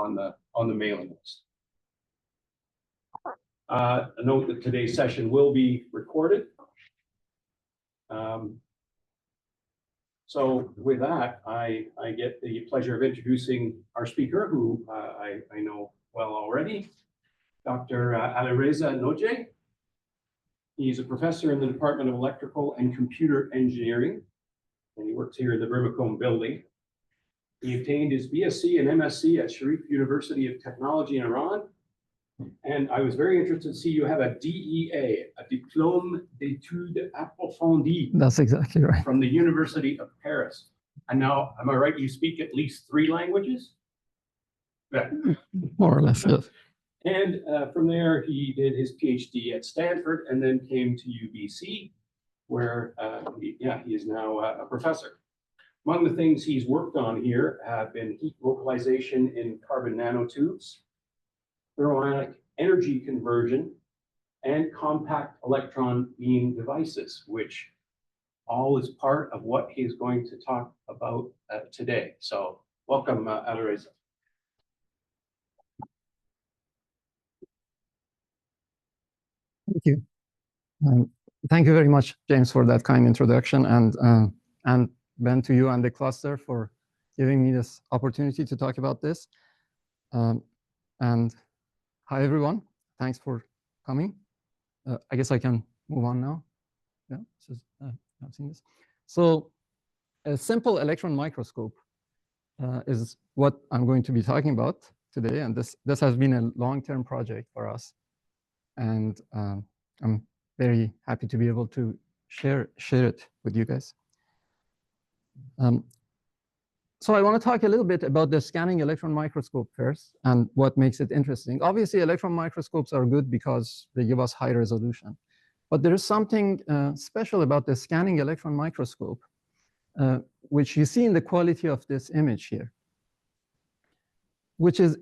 on the mailing list. Note that today's session will be recorded. So with that, I get the pleasure of introducing our speaker, who I know well already, Dr. Alireza Nojeh. He's a professor in the Department of Electrical and Computer Engineering, and he works here in the Brimacombe building. He obtained his BSc and MSc at Sharif University of Technology in Iran. And I was very interested to see you have a DEA, a Diplôme d'études approfondies. That's exactly right. From the University of Paris. And now, am I right, you speak at least 3 languages? Yeah. More or less, yes. And from there, he did his PhD at Stanford and then came to UBC, where he is now a professor. Among the things he's worked on here have been heat localization in carbon nanotubes, thermionic energy conversion, and compact electron beam devices, which all is part of what he's going to talk about today. So welcome, Alireza. Thank you. Thank you very much, James, for that kind introduction, and Ben, to you and the cluster for giving me this opportunity to talk about this. And hi, everyone. Thanks for coming. I guess I can move on now. Yeah, I've seen this. So a simple electron microscope is what I'm going to be talking about today. And this has been a long-term project for us. And I'm very happy to be able to share it with you guys. So I want to talk a little bit about the scanning electron microscope first and what makes it interesting. Obviously, electron microscopes are good because they give us high resolution. But there is something special about the scanning electron microscope, which you see in the quality of this image here, which is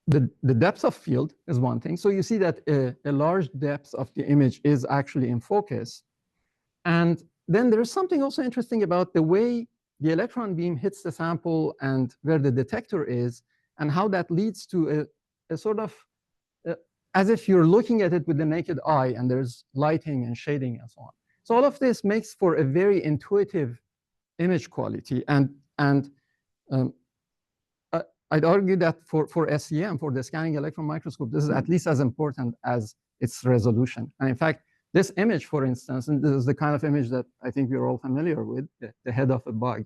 the depth of field is one thing. So you see that a large depth of the image is actually in focus. And then there's something also interesting about the way the electron beam hits the sample and where the detector is, and how that leads to a sort of, as if you're looking at it with the naked eye, and there's lighting and shading and so on. So all of this makes for a very intuitive image quality. And I'd argue that for SEM, for the scanning electron microscope, this is at least as important as its resolution. And in fact, this image, for instance, and this is the kind of image that I think we're all familiar with, the head of a bug.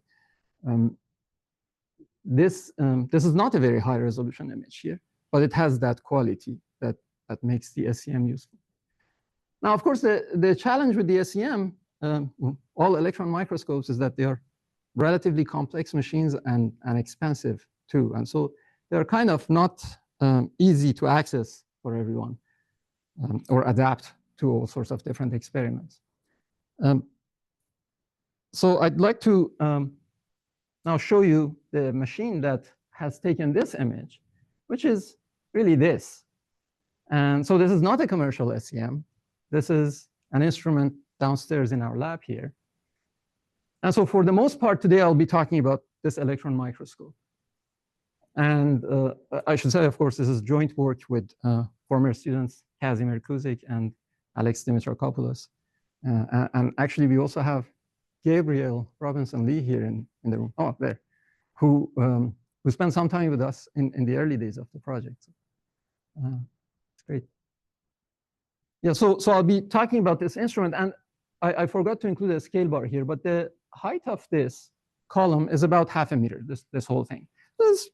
This is not a very high resolution image here, but it has that quality that makes the SEM useful. Now, of course, the challenge with the SEM, all electron microscopes, is that they are relatively complex machines and expensive too. And so they're kind of not easy to access for everyone or adapt to all sorts of different experiments. So I'd like to now show you the machine that has taken this image, which is really this. And so this is not a commercial SEM. This is an instrument downstairs in our lab here. And so for the most part today, I'll be talking about this electron microscope. And I should say, of course, this is joint work with former students Kazimir Kuzik and Alex Dimitrakopoulos. And actually, we also have Gabriel Robinson-Lee here in the room, there, who spent some time with us in the early days of the project. It's great. Yeah, so I'll be talking about this instrument. And I forgot to include a scale bar here, but the height of this column is about 0.5 meter, this whole thing. This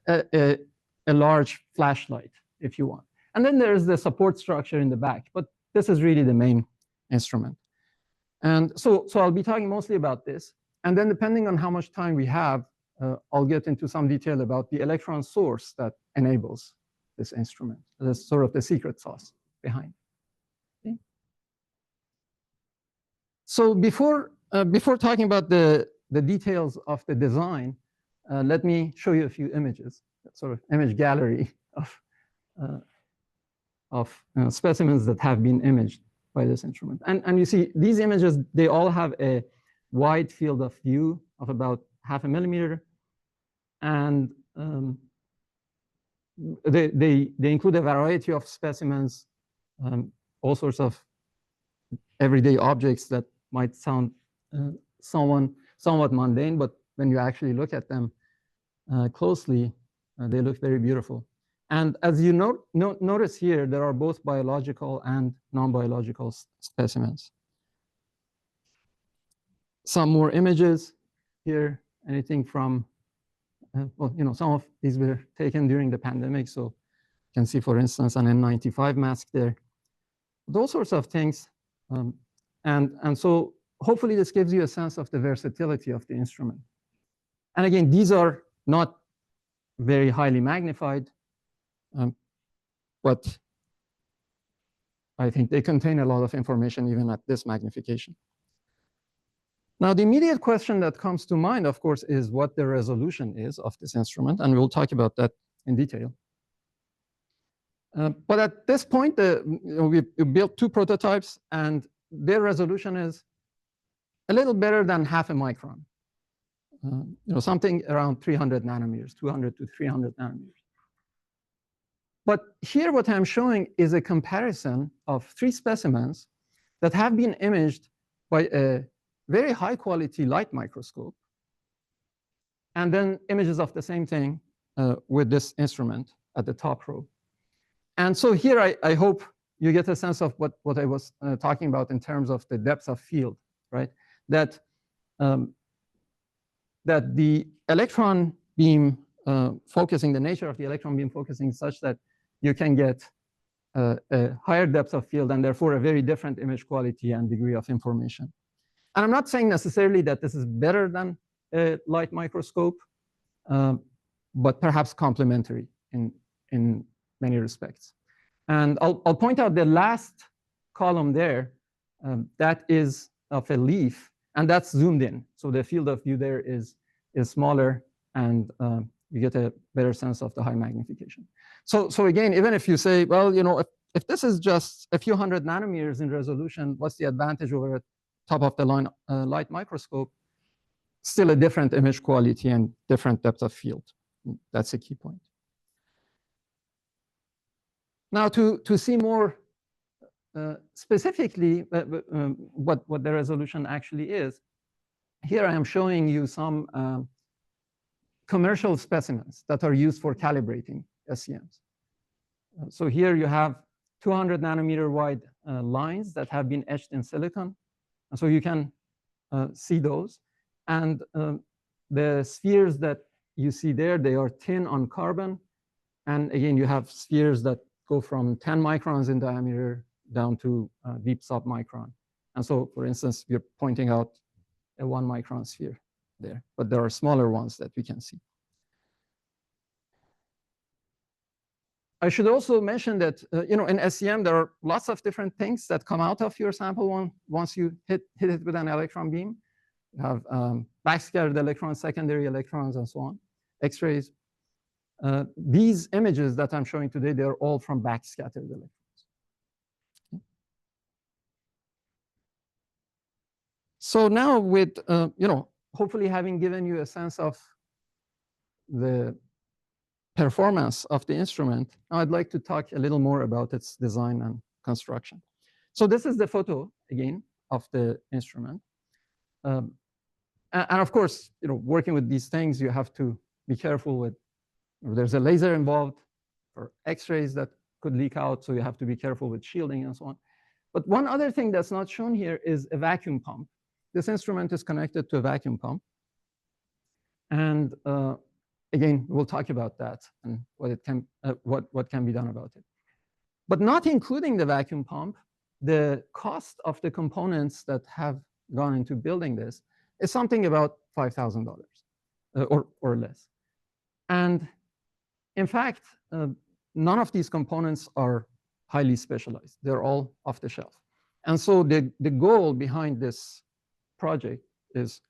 is a large flashlight, if you want. And then there's the support structure in the back, but this is really the main instrument. And so I'll be talking mostly about this. And then depending on how much time we have, I'll get into some detail about the electron source that enables this instrument. That's sort of the secret sauce behind. Okay. So before talking about the details of the design, let me show you a few images, sort of image gallery of specimens that have been imaged by this instrument. And you see, these images, they all have a wide field of view of about 0.5 millimeter. And they include a variety of specimens, all sorts of everyday objects that might sound somewhat mundane, but when you actually look at them closely, they look very beautiful. And as you notice here, there are both biological and non-biological specimens. Some more images here, anything from, well, some of these were taken during the pandemic. So you can see, for instance, an N95 mask there. Those sorts of things. And so hopefully this gives you a sense of the versatility of the instrument. And again, these are not very highly magnified, but I think they contain a lot of information even at this magnification. Now, the immediate question that comes to mind, of course, is what the resolution is of this instrument, and we'll talk about that in detail. But at this point, we built 2 prototypes, and their resolution is a little better than half a micron. Something around 300 nanometers, 200 to 300 nanometers. But here, what I'm showing is a comparison of 3 specimens that have been imaged by a very high quality light microscope, and then images of the same thing with this instrument at the top row. And so here, I hope you get a sense of what I was talking about in terms of the depth of field, right? That the electron beam focusing, the nature of the electron beam focusing such that you can get a higher depth of field and therefore a very different image quality and degree of information. And I'm not saying necessarily that this is better than a light microscope, but perhaps complementary in many respects. And I'll point out the last column there, that is of a leaf, and that's zoomed in. So the field of view there is smaller, and you get a better sense of the high magnification. So again, even if you say, well, if this is just a few hundred nanometers in resolution, what's the advantage over a top of the line light microscope? Still a different image quality and different depth of field. That's a key point. Now, to see more specifically what the resolution actually is, here I am showing you some commercial specimens that are used for calibrating SEMs. So here you have 200 nanometer wide lines that have been etched in silicon. And so you can see those. And the spheres that you see there, they are thin on carbon. And again, you have spheres that go from 10 microns in diameter down to deep submicron. And so, for instance, we're pointing out a 1 micron sphere there, but there are smaller ones that we can see. I should also mention that in SEM, there are lots of different things that come out of your sample once you hit it with an electron beam. You have backscattered electrons, secondary electrons, and so on, X-rays. These images that I'm showing today, they're all from backscattered electrons. So now with, hopefully having given you a sense of the performance of the instrument, now I'd like to talk a little more about its design and construction. So this is the photo, again, of the instrument. And of course, working with these things, you have to be careful with, there's a laser involved for X-rays that could leak out, so you have to be careful with shielding and so on. But one other thing that's not shown here is a vacuum pump. This instrument is connected to a vacuum pump. And again, we'll talk about that and what can be done about it. But not including the vacuum pump, the cost of the components that have gone into building this is something about $5,000 or less. And in fact, none of these components are highly specialized. They're all off the shelf. And so the goal behind this project is,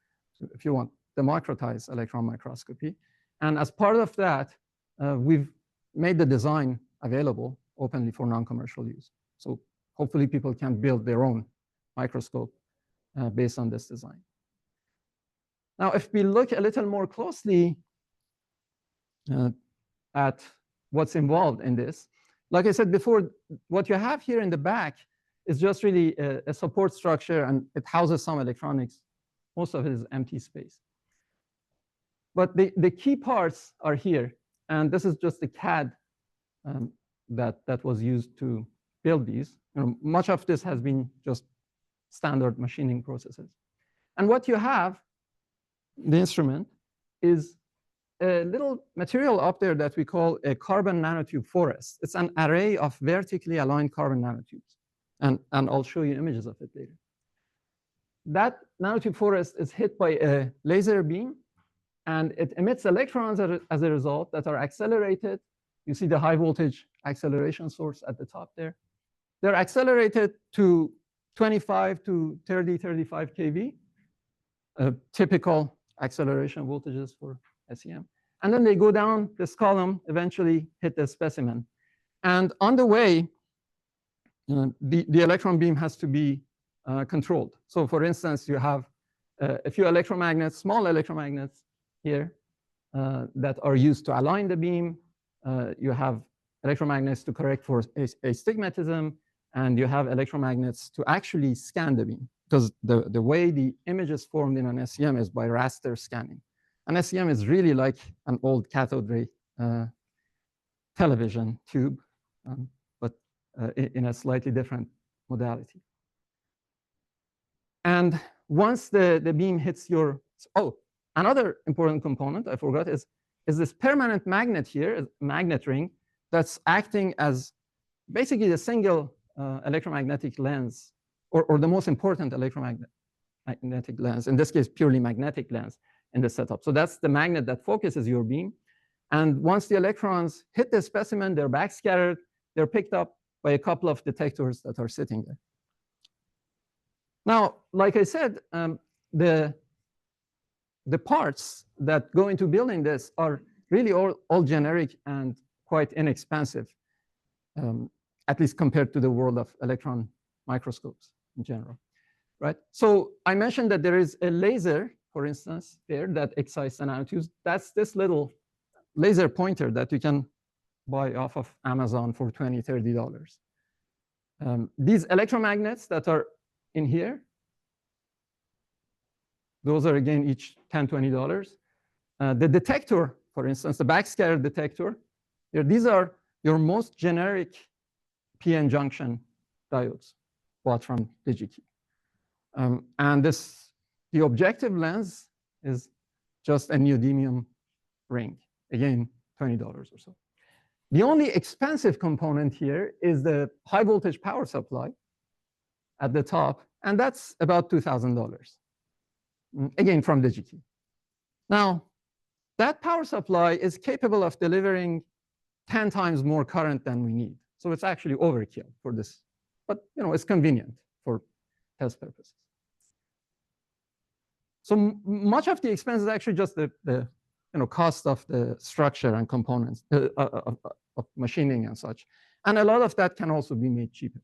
if you want, democratize electron microscopy. And as part of that, we've made the design available openly for non-commercial use. So hopefully people can build their own microscope based on this design. Now, if we look a little more closely at what's involved in this. Like I said before, what you have here in the back is just really a support structure, and it houses some electronics. Most of it is empty space. But the key parts are here. And this is just the CAD that was used to build these. Much of this has been just standard machining processes. And what you have, the instrument, is a little material up there that we call a carbon nanotube forest. It's an array of vertically aligned carbon nanotubes. And I'll show you images of it later. That nanotube forest is hit by a laser beam, and it emits electrons as a result that are accelerated. You see the high voltage acceleration source at the top there. They're accelerated to 25 to 30, 35 kV, typical acceleration voltages for SEM. And then they go down this column, eventually hit the specimen. And on the way, the electron beam has to be controlled. So for instance, you have a few electromagnets, small electromagnets here that are used to align the beam. You have electromagnets to correct for astigmatism, and you have electromagnets to actually scan the beam, because the way the image is formed in an SEM is by raster scanning. An SEM is really like an old cathode ray television tube, but in a slightly different modality. And once the beam hits your, oh, another important component I forgot is this permanent magnet here, a magnet ring, that's acting as basically the single electromagnetic lens, or the most important electromagnetic lens, in this case, purely magnetic lens in the setup. So that's the magnet that focuses your beam. And once the electrons hit the specimen, they're backscattered, they're picked up by a couple of detectors that are sitting there. Now, like I said, the parts that go into building this are really all generic and quite inexpensive, at least compared to the world of electron microscopes in general, right? So I mentioned that there is a laser, for instance, there that excites the nanotubes. That's this little laser pointer that you can buy off of Amazon for $20, $30. These electromagnets that are in here, those are again each $10, $20. The detector, for instance, the backscatter detector, these are your most generic PN junction diodes bought from DigiKey. And the objective lens is just a neodymium ring, again, $20 or so. The only expensive component here is the high voltage power supply at the top, and that's about $2,000, again, from DigiKey. Now, that power supply is capable of delivering 10 times more current than we need. So it's actually overkill for this, but it's convenient for test purposes. So much of the expense is actually just the cost of the structure and components of machining and such. And a lot of that can also be made cheaper.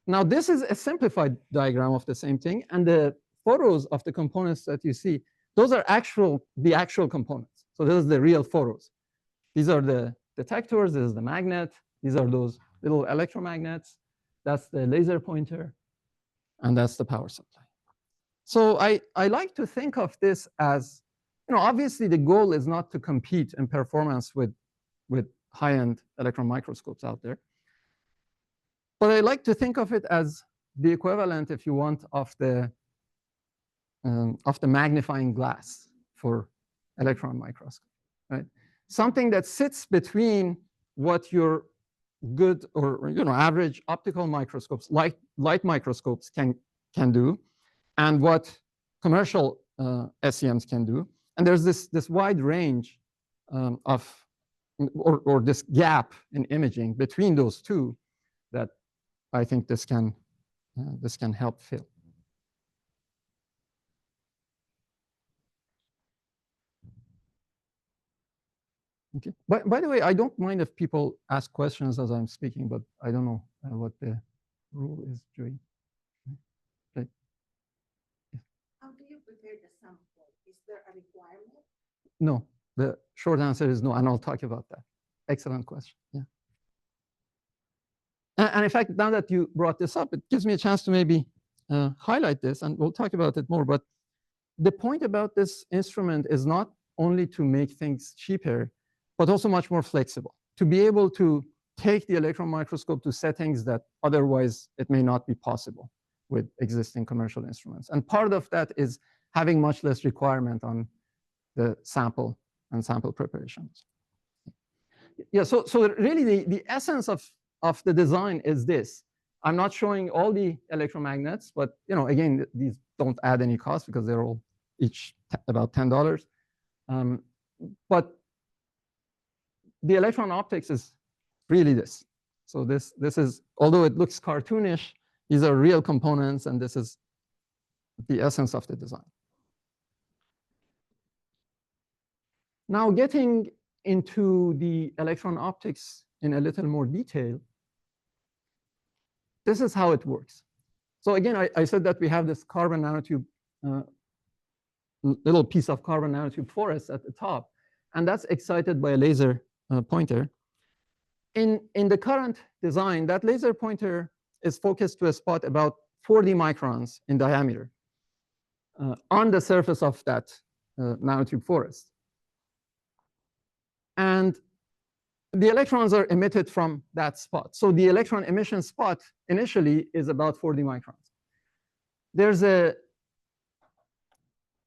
Now, this is a simplified diagram of the same thing. And the photos of the components that you see, those are the actual components. So this is the real photos. These are the detectors. This is the magnet. These are those little electromagnets. That's the laser pointer. And that's the power supply. So I like to think of this as, obviously the goal is not to compete in performance with high-end electron microscopes out there. But I like to think of it as the equivalent, if you want, of the magnifying glass for electron microscopy, right? Something that sits between what your good or average optical microscopes, light microscopes can do, and what commercial SEMs can do. And there's this wide range or this gap in imaging between those two that I think this can help fill. Okay. By the way, I don't mind if people ask questions as I'm speaking, but I don't know what the rule is, Joey. Okay. How do you prepare the sample? Is there a requirement No, the short answer is no, and I'll talk about that. Excellent question. Yeah. And in fact, now that you brought this up, it gives me a chance to maybe highlight this, and we'll talk about it more. But the point about this instrument is not only to make things cheaper, but also much more flexible, to be able to take the electron microscope to settings that otherwise it may not be possible with existing commercial instruments. And part of that is having much less requirement on the sample and sample preparations. Yeah, so really the essence of the design is this. I'm not showing all the electromagnets, but again, these don't add any cost because they're all each about $10. But the electron optics is really this. So this is, although it looks cartoonish, these are real components, and this is the essence of the design. Now, getting into the electron optics in a little more detail, this is how it works. So again, I said that we have this carbon nanotube, little piece of carbon nanotube forest at the top, and that's excited by a laser pointer. In the current design, that laser pointer is focused to a spot about 40 microns in diameter on the surface of that nanotube forest. And the electrons are emitted from that spot. So the electron emission spot initially is about 40 microns. There's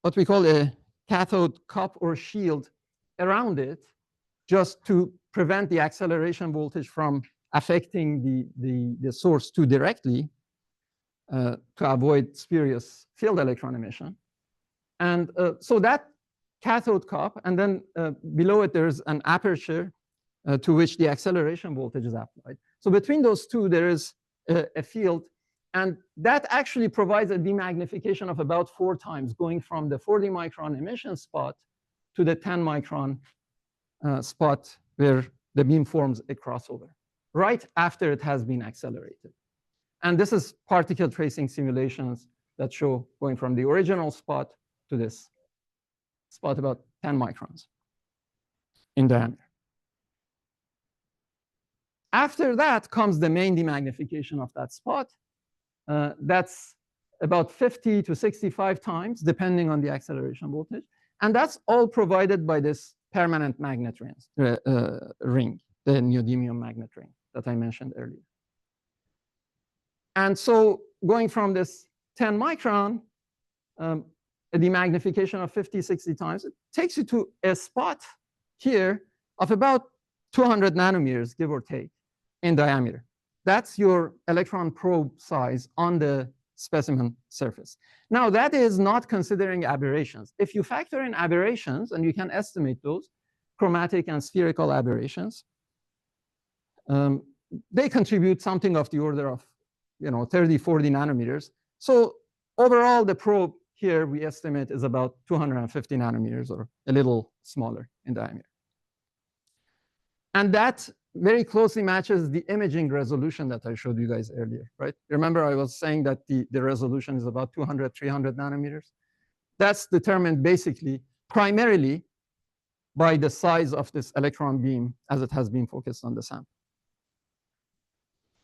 what we call a cathode cup or shield around it, just to prevent the acceleration voltage from affecting the source too directly, to avoid spurious field electron emission. And so that cathode cup, and then below it there's an aperture to which the acceleration voltage is applied. So between those two, there is a field, and that actually provides a demagnification of about 4 times, going from the 40 micron emission spot to the 10 micron spot where the beam forms a crossover, right after it has been accelerated. And this is particle tracing simulations that show going from the original spot to this spot about 10 microns in diameter. After that comes the main demagnification of that spot. That's about 50 to 65 times, depending on the acceleration voltage. And that's all provided by this permanent magnet ring, the neodymium magnet ring that I mentioned earlier. And so going from this 10 micron, a demagnification of 50, 60 times, it takes you to a spot here of about 200 nanometers, give or take, in diameter. That's your electron probe size on the specimen surface. Now, that is not considering aberrations. If you factor in aberrations, and you can estimate those, chromatic and spherical aberrations, they contribute something of the order of 30, 40 nanometers. So overall, the probe here, we estimate, is about 250 nanometers, or a little smaller in diameter. And that very closely matches the imaging resolution that I showed you guys earlier, right? Remember, I was saying that the resolution is about 200, 300 nanometers. That's determined basically primarily by the size of this electron beam as it has been focused on the sample.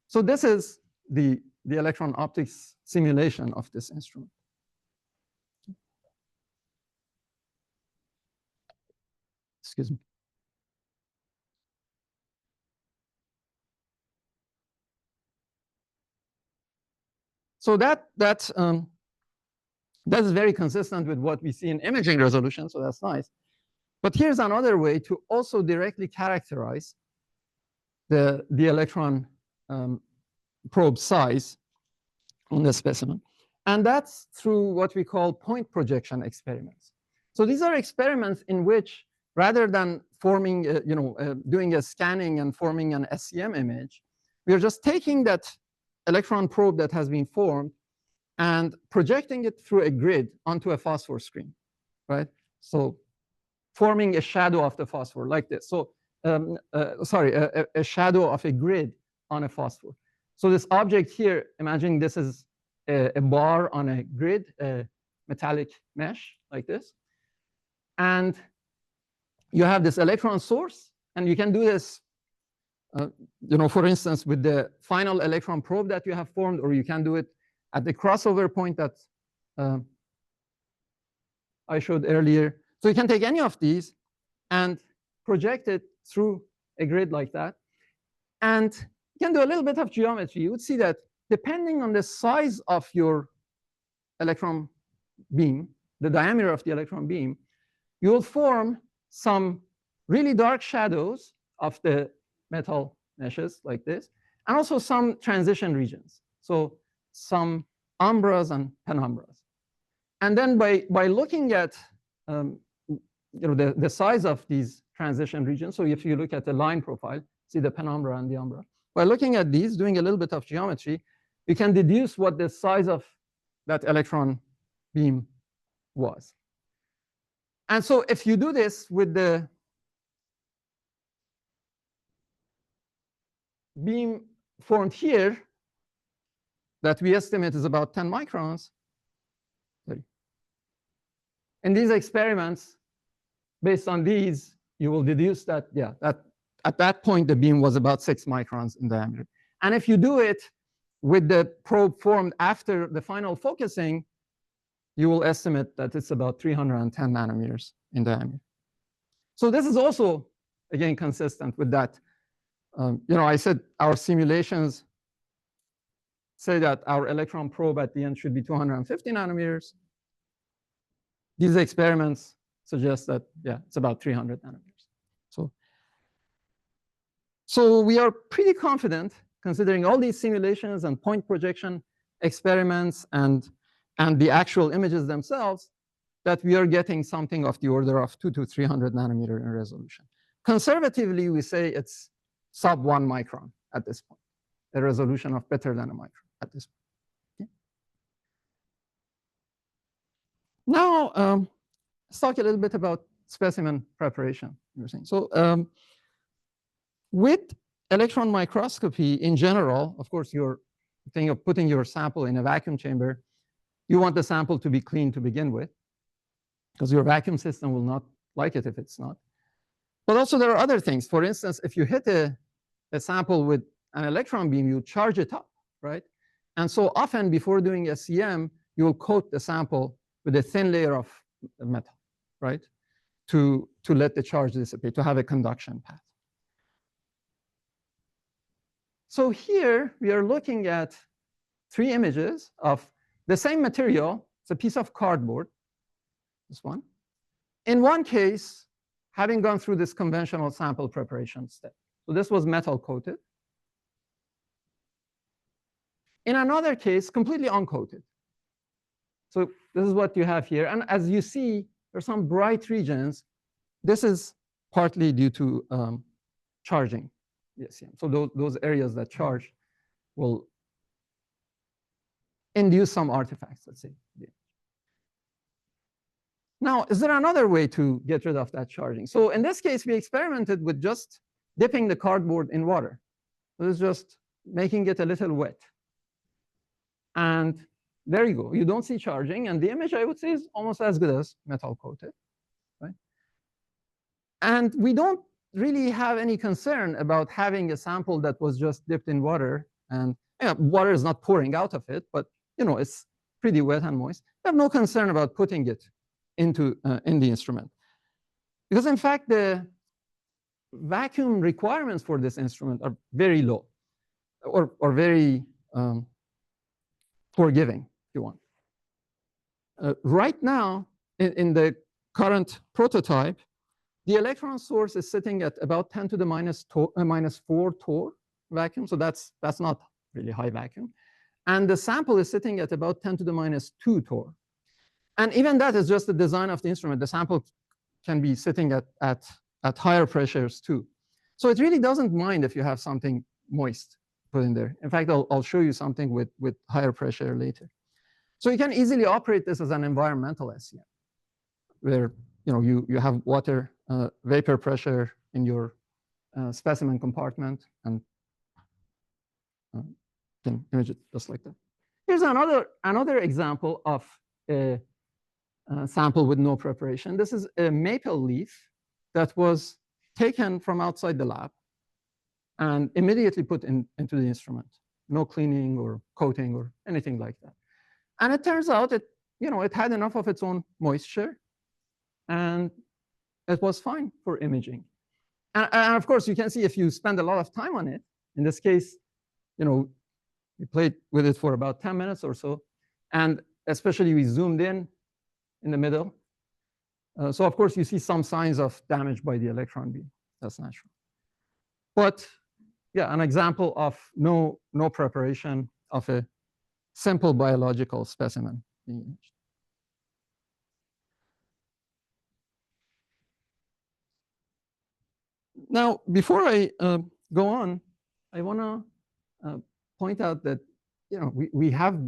So this is the electron optics simulation of this instrument. Excuse me. So that is very consistent with what we see in imaging resolution, so that's nice. But here's another way to also directly characterize the electron probe size on the specimen. And that's through what we call point projection experiments. So these are experiments in which, rather than forming, doing a scanning and forming an SEM image, we are just taking that electron probe that has been formed and projecting it through a grid onto a phosphor screen, right? So forming a shadow of the phosphor like this. So, a shadow of a grid on a phosphor. So this object here, imagine this is a bar on a grid, a metallic mesh like this. And you have this electron source, and you can do this, for instance, with the final electron probe that you have formed, or you can do it at the crossover point that I showed earlier. So you can take any of these and project it through a grid like that. And you can do a little bit of geometry. You would see that depending on the size of your electron beam, the diameter of the electron beam, you will form some really dark shadows of the metal meshes like this, and also some transition regions. So some umbras and penumbras. And then by looking at the size of these transition regions, so if you look at the line profile, see the penumbra and the umbra. By looking at these, doing a little bit of geometry, you can deduce what the size of that electron beam was. And so if you do this with the beam formed here, that we estimate is about 10 microns. In these experiments, based on these, you will deduce that, that at that point, the beam was about 6 microns in diameter. And if you do it with the probe formed after the final focusing, you will estimate that it's about 310 nanometers in diameter. So this is also, again, consistent with that. I said our simulations say that our electron probe at the end should be 250 nanometers. These experiments suggest that, it's about 300 nanometers. So we are pretty confident, considering all these simulations and point projection experiments and the actual images themselves, that we are getting something of the order of 200 to 300 nanometer in resolution. Conservatively, we say it's sub 1 micron at this point, a resolution of better than a micron at this point. Okay. Now, let's talk a little bit about specimen preparation. So with electron microscopy in general, of course, you're thinking of putting your sample in a vacuum chamber. You want the sample to be clean to begin with, because your vacuum system will not like it if it's not. But also there are other things. For instance, if you hit a sample with an electron beam, you charge it up, right? And so often before doing SEM, you will coat the sample with a thin layer of metal, right? To let the charge dissipate, to have a conduction path. So here we are looking at 3 images of the same material. It's a piece of cardboard, this one. In one case, having gone through this conventional sample preparation step. So this was metal coated. In another case, completely uncoated. So this is what you have here. And as you see, there are some bright regions. This is partly due to charging. Yes, yeah. So those areas that charge will induce some artifacts, let's say. Yeah. Now, is there another way to get rid of that charging? So in this case, we experimented with just dipping the cardboard in water. This is just making it a little wet. And there you go. You don't see charging. And the image, I would say, is almost as good as metal coated, right? And we don't really have any concern about having a sample that was just dipped in water. And water is not pouring out of it, but it's pretty wet and moist. We have no concern about putting it into in the instrument. Because in fact, the vacuum requirements for this instrument are very low, or very forgiving, if you want. Right now, in the current prototype, the electron source is sitting at about 10 to the minus 4 torr vacuum. So that's not really high vacuum. And the sample is sitting at about 10 to the minus 2 torr. And even that is just the design of the instrument. The sample can be sitting at higher pressures too. So it really doesn't mind if you have something moist put in there. In fact, I'll show you something with higher pressure later. So you can easily operate this as an environmental SEM, where you have water vapor pressure in your specimen compartment, and can image it just like that. Here's another example of a sample with no preparation. This is a maple leaf that was taken from outside the lab and immediately put into the instrument. No cleaning or coating or anything like that. And it turns out it had enough of its own moisture, and it was fine for imaging. And of course, you can see if you spend a lot of time on it, in this case, we played with it for about 10 minutes or so. And especially we zoomed in the middle. So of course, you see some signs of damage by the electron beam. That's natural. But yeah, an example of no preparation of a simple biological specimen being imaged. Now, before I go on, I want to point out that we have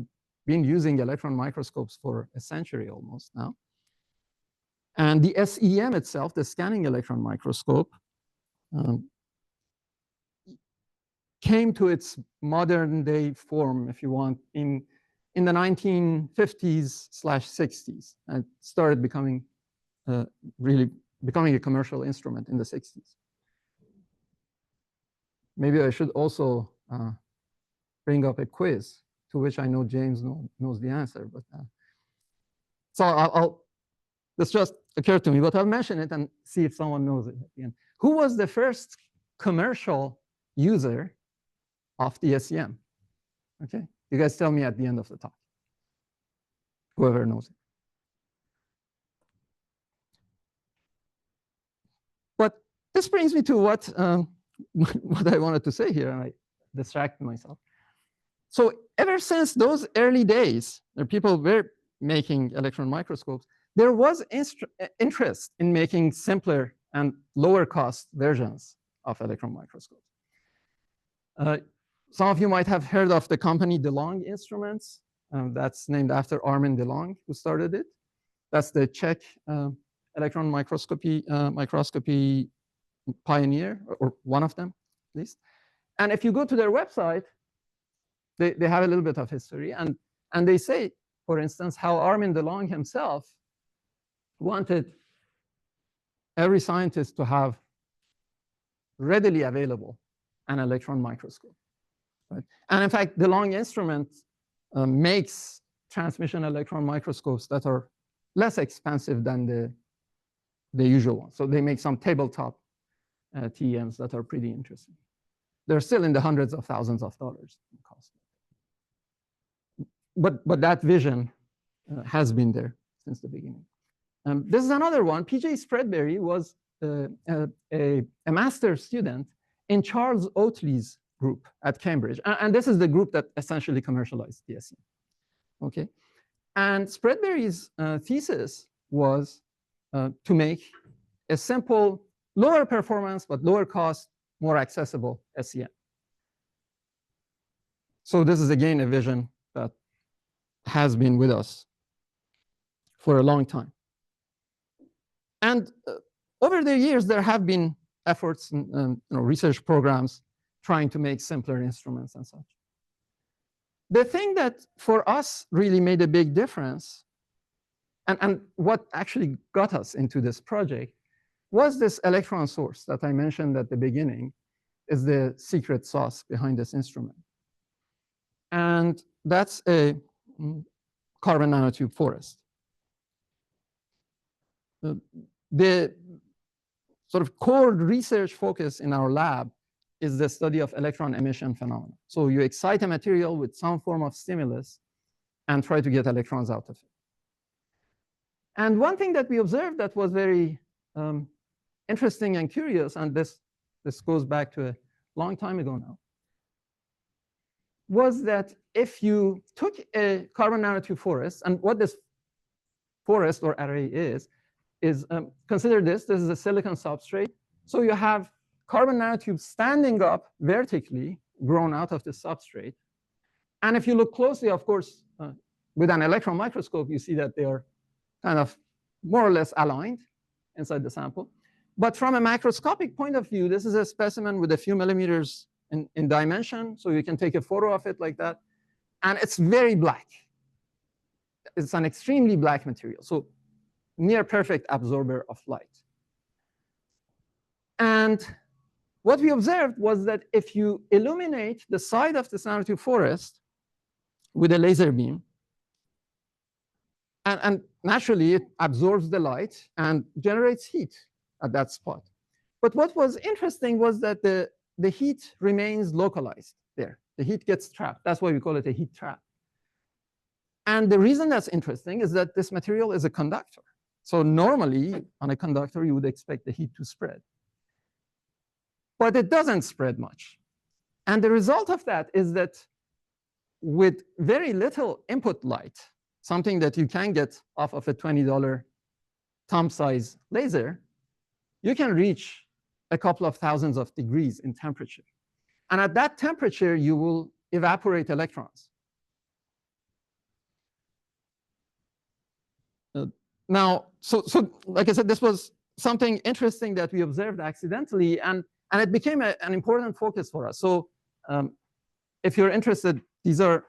been using electron microscopes for a century almost now. And the SEM itself, the scanning electron microscope, came to its modern day form, if you want, in the 1950s/60s, and started becoming really becoming a commercial instrument in the 60s. Maybe I should also bring up a quiz to which I know James knows the answer. But so this just occurred to me, but I'll mention it and see if someone knows it at the end. Who was the first commercial user of the SEM? Okay, you guys tell me at the end of the talk. Whoever knows it. But this brings me to what what I wanted to say here, and I distracted myself. So ever since those early days, where people were making electron microscopes, there was interest in making simpler and lower cost versions of electron microscopes. Some of you might have heard of the company DeLong Instruments. That's named after Armin DeLong, who started it. That's the Czech electron microscopy pioneer, or one of them, at least. And if you go to their website, they have a little bit of history. And they say, for instance, how Armin DeLong himself wanted every scientist to have readily available an electron microscope. Right? And in fact, DeLong Instrument makes transmission electron microscopes that are less expensive than the usual ones. So they make some tabletop TEMs that are pretty interesting. They're still in the hundreds of thousands of dollars in cost. But that vision has been there since the beginning. This is another one. P.J. Spreadbury was a master's student in Charles Oatley's group at Cambridge. And this is the group that essentially commercialized the SEM. Okay. And Spreadbury's thesis was to make a simple, lower performance, but lower cost, more accessible SEM. So this is, again, a vision that has been with us for a long time. And over the years, there have been efforts and research programs trying to make simpler instruments and such. The thing that for us really made a big difference, and what actually got us into this project, was this electron source that I mentioned at the beginning is the secret sauce behind this instrument. And that's a carbon nanotube forest. The sort of core research focus in our lab is the study of electron emission phenomena. So you excite a material with some form of stimulus and try to get electrons out of it. And one thing that we observed that was very interesting and curious, and this goes back to a long time ago now, was that if you took a carbon nanotube forest, and what this forest or array is consider this is a silicon substrate. So you have carbon nanotubes standing up vertically, grown out of the substrate. And if you look closely, of course, with an electron microscope, you see that they are kind of more or less aligned inside the sample. But from a macroscopic point of view, this is a specimen with a few millimeters in dimension. So you can take a photo of it like that. And it's very black. It's an extremely black material. So near perfect absorber of light. And what we observed was that if you illuminate the side of this nanotube forest with a laser beam, and naturally it absorbs the light and generates heat at that spot. But what was interesting was that the heat remains localized there. The heat gets trapped. That's why we call it a heat trap. And the reason that's interesting is that this material is a conductor. So normally on a conductor, you would expect the heat to spread. But it doesn't spread much. And the result of that is that with very little input light, something that you can get off of a $20 thumb size laser, you can reach a couple of thousands of degrees in temperature. And at that temperature, you will evaporate electrons. Now, so like I said, this was something interesting that we observed accidentally, and it became an important focus for us. So if you're interested, these are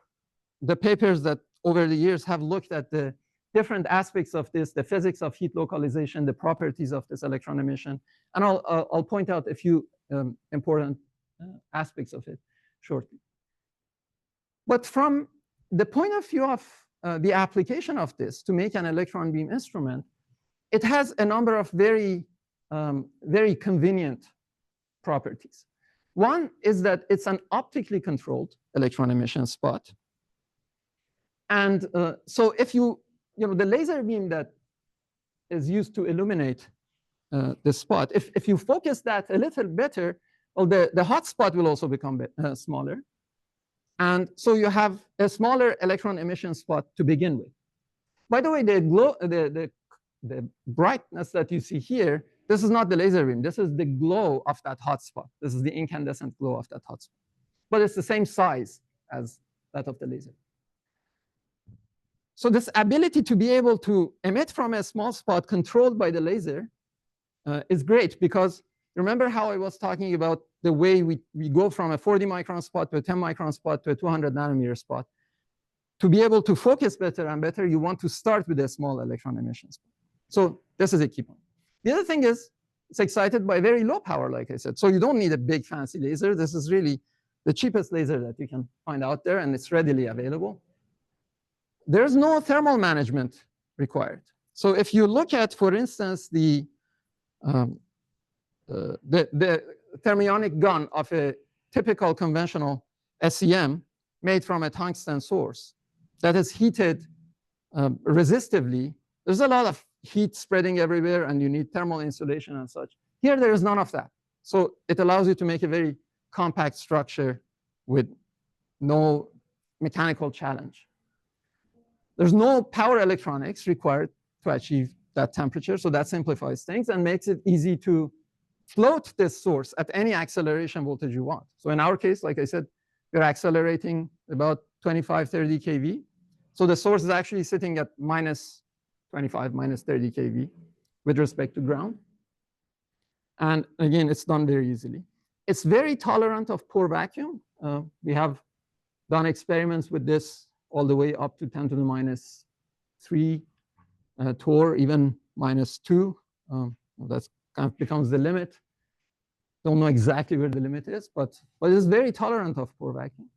the papers that over the years have looked at the different aspects of this, the physics of heat localization, the properties of this electron emission. And I'll point out a few important aspects of it shortly. But from the point of view of the application of this to make an electron beam instrument, it has a number of very convenient properties. One is that it's an optically controlled electron emission spot. And so if the laser beam that is used to illuminate the spot, if you focus that a little better, well, the hot spot will also become smaller. And so you have a smaller electron emission spot to begin with. By the way, the brightness that you see here, this is not the laser beam. This is the glow of that hot spot. This is the incandescent glow of that hot spot. But it's the same size as that of the laser. So this ability to be able to emit from a small spot controlled by the laser is great, because remember how I was talking about the way we go from a 40 micron spot to a 10 micron spot to a 200 nanometer spot. To be able to focus better and better, you want to start with a small electron emission spot. So this is a key point. The other thing is it's excited by very low power, like I said. So you don't need a big fancy laser. This is really the cheapest laser that you can find out there, and it's readily available. There's no thermal management required. So if you look at, for instance, the thermionic gun of a typical conventional SEM made from a tungsten source that is heated resistively, there's a lot of heat spreading everywhere, and you need thermal insulation and such. Here, there is none of that. So it allows you to make a very compact structure with no mechanical challenge. There's no power electronics required to achieve that temperature, so that simplifies things and makes it easy to float this source at any acceleration voltage you want. So in our case, like I said, we're accelerating about 25, 30 kV. So the source is actually sitting at minus 25, minus 30 kV with respect to ground. And again, it's done very easily. It's very tolerant of poor vacuum. We have done experiments with this all the way up to 10 to the minus 3 torr, even minus 2. That's kind of becomes the limit. Don't know exactly where the limit is, but it's very tolerant of poor vacuum.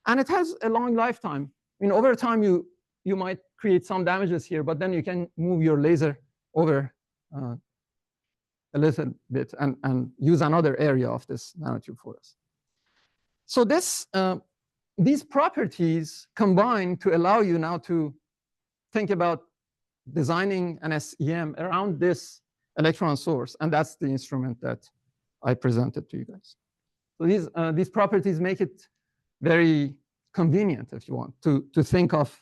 And it has a long lifetime. I mean, over time, you might create some damages here, but then you can move your laser over a little bit and use another area of this nanotube for us. So these properties combine to allow you now to think about designing an SEM around this electron source, and that's the instrument that I presented to you guys. So these properties make it very convenient, if you want, to think of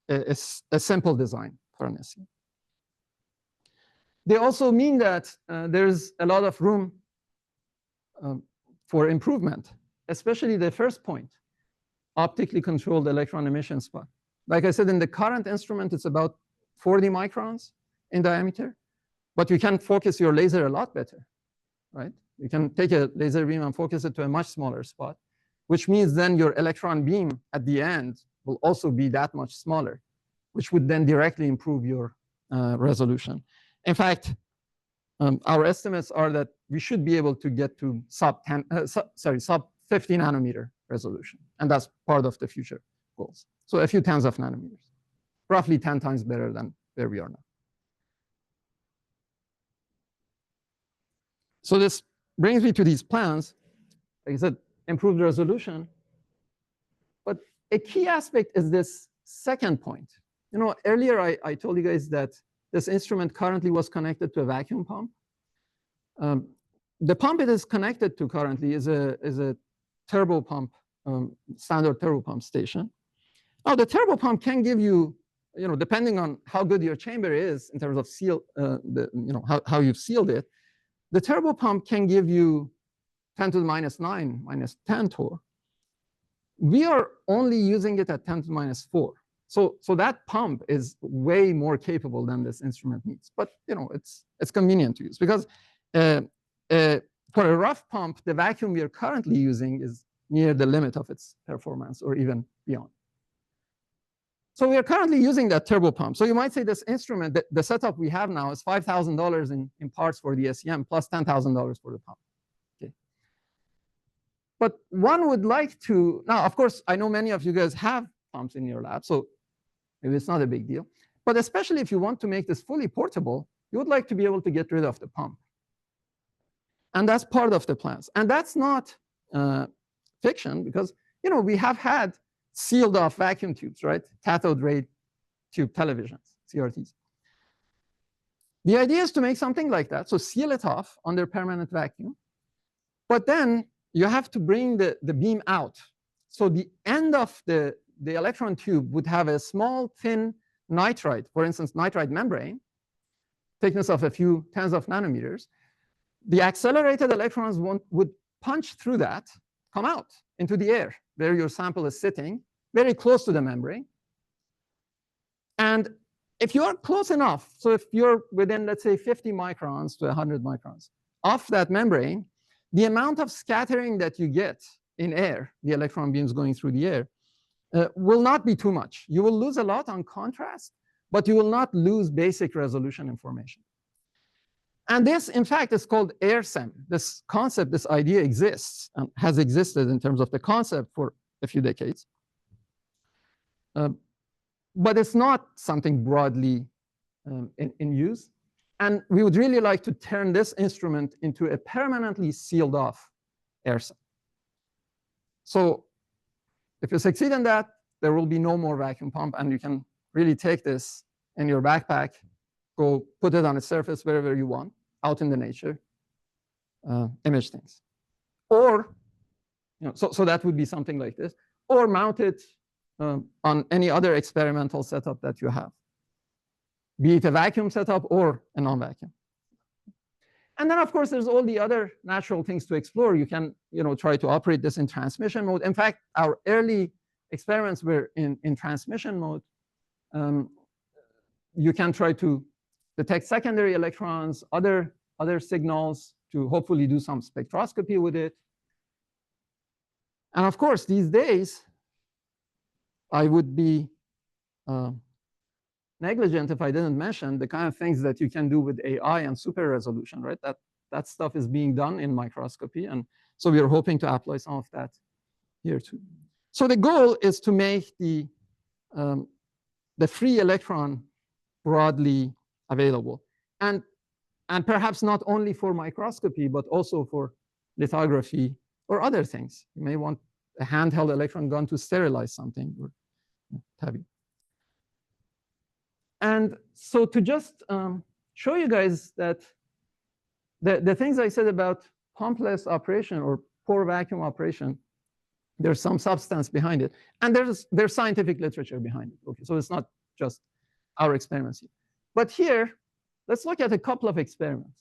a simple design for an SEM. They also mean that there's a lot of room for improvement, especially the first point, optically controlled electron emission spot. Like I said, in the current instrument, it's about 40 microns in diameter, but you can focus your laser a lot better, right? You can take a laser beam and focus it to a much smaller spot, which means then your electron beam at the end will also be that much smaller, which would then directly improve your resolution. In fact, our estimates are that we should be able to get to sub 50 nanometer resolution. And that's part of the future goals. So a few tens of nanometers, roughly 10 times better than where we are now. So this brings me to these plans. Like I said, improved resolution. But a key aspect is this second point. You know, earlier I told you guys that this instrument currently was connected to a vacuum pump. The pump it is connected to currently is a turbo pump, standard turbo pump station. Now, the turbo pump can give you, depending on how good your chamber is in terms of seal, how you've sealed it, the turbo pump can give you 10 to the minus 9, minus 10 torr. We are only using it at 10 to the minus 4. So that pump is way more capable than this instrument needs. But it's convenient to use because for a rough pump, the vacuum we are currently using is near the limit of its performance or even beyond. So we are currently using that turbo pump. So you might say this instrument, the setup we have now is $5,000 in parts for the SEM plus $10,000 for the pump. Okay. But one would like to, now, of course, I know many of you guys have pumps in your lab, so maybe it's not a big deal. But especially if you want to make this fully portable, you would like to be able to get rid of the pump. And that's part of the plans. And that's not fiction because, we have had sealed off vacuum tubes, right? Cathode ray tube televisions, CRTs. The idea is to make something like that. So seal it off under permanent vacuum. But then you have to bring the beam out. So the end of the electron tube would have a small, thin nitride, for instance, nitride membrane, thickness of a few tens of nanometers. The accelerated electrons would punch through that, come out into the air where your sample is sitting, very close to the membrane. And if you are close enough, so if you're within, let's say, 50 microns to 100 microns of that membrane, the amount of scattering that you get in air, the electron beams going through the air, will not be too much. You will lose a lot on contrast, but you will not lose basic resolution information. And this, in fact, is called AirSEM. This concept, this idea exists and has existed in terms of the concept for a few decades. But it's not something broadly in use. And we would really like to turn this instrument into a permanently sealed off AirSEM. So if you succeed in that, there will be no more vacuum pump. And you can really take this in your backpack, go put it on a surface wherever you want, out in the nature, image things. Or, so that would be something like this. Or mount it on any other experimental setup that you have, be it a vacuum setup or a non-vacuum. And then, of course, there's all the other natural things to explore. You can try to operate this in transmission mode. In fact, our early experiments were in transmission mode. You can try to detect secondary electrons, other signals, to hopefully do some spectroscopy with it. And of course, these days, I would be negligent if I didn't mention the kind of things that you can do with AI and super resolution, right? That stuff is being done in microscopy. And so we are hoping to apply some of that here too. So the goal is to make the free electron broadly available. And perhaps not only for microscopy, but also for lithography or other things. You may want a handheld electron gun to sterilize something or have you. And so to just show you guys that the things I said about pumpless operation or poor vacuum operation, there's some substance behind it. And there's scientific literature behind it. Okay, so it's not just our experiments here. But here, let's look at a couple of experiments.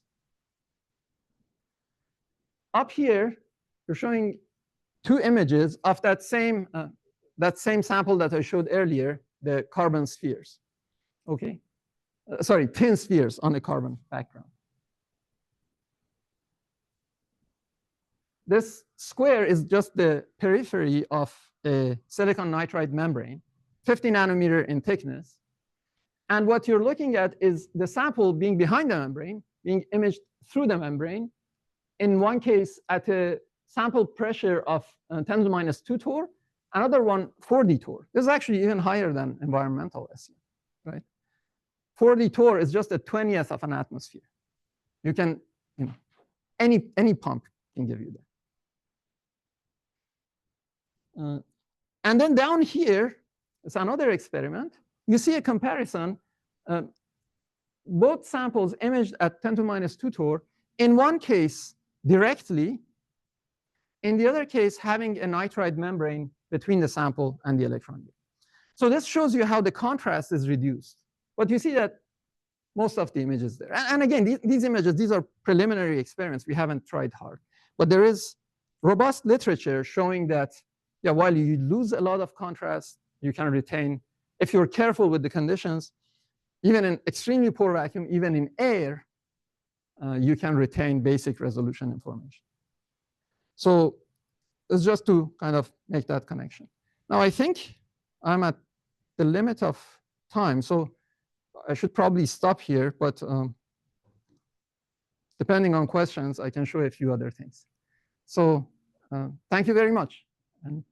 Up here, we're showing two images of that same sample that I showed earlier, the carbon spheres. Okay, sorry, thin spheres on a carbon background. This square is just the periphery of a silicon nitride membrane, 50 nanometer in thickness. And what you're looking at is the sample being behind the membrane, being imaged through the membrane. In one case, at a sample pressure of 10 to the minus 2 torr, another one 40 torr. This is actually even higher than environmental SEM, right? 40 torr is just a 20th of an atmosphere. You can, any pump can give you that. And then down here, it's another experiment. You see a comparison. Both samples imaged at 10 to the minus 2 torr. In one case, directly. In the other case, having a nitride membrane between the sample and the electron beam. So this shows you how the contrast is reduced. But you see that most of the images there. And again, these images, these are preliminary experiments. We haven't tried hard. But there is robust literature showing that, yeah, while you lose a lot of contrast, you can retain, if you're careful with the conditions, even in extremely poor vacuum, even in air, you can retain basic resolution information. So it's just to kind of make that connection. Now, I think I'm at the limit of time. So I should probably stop here. But depending on questions, I can show a few other things. So thank you very much. And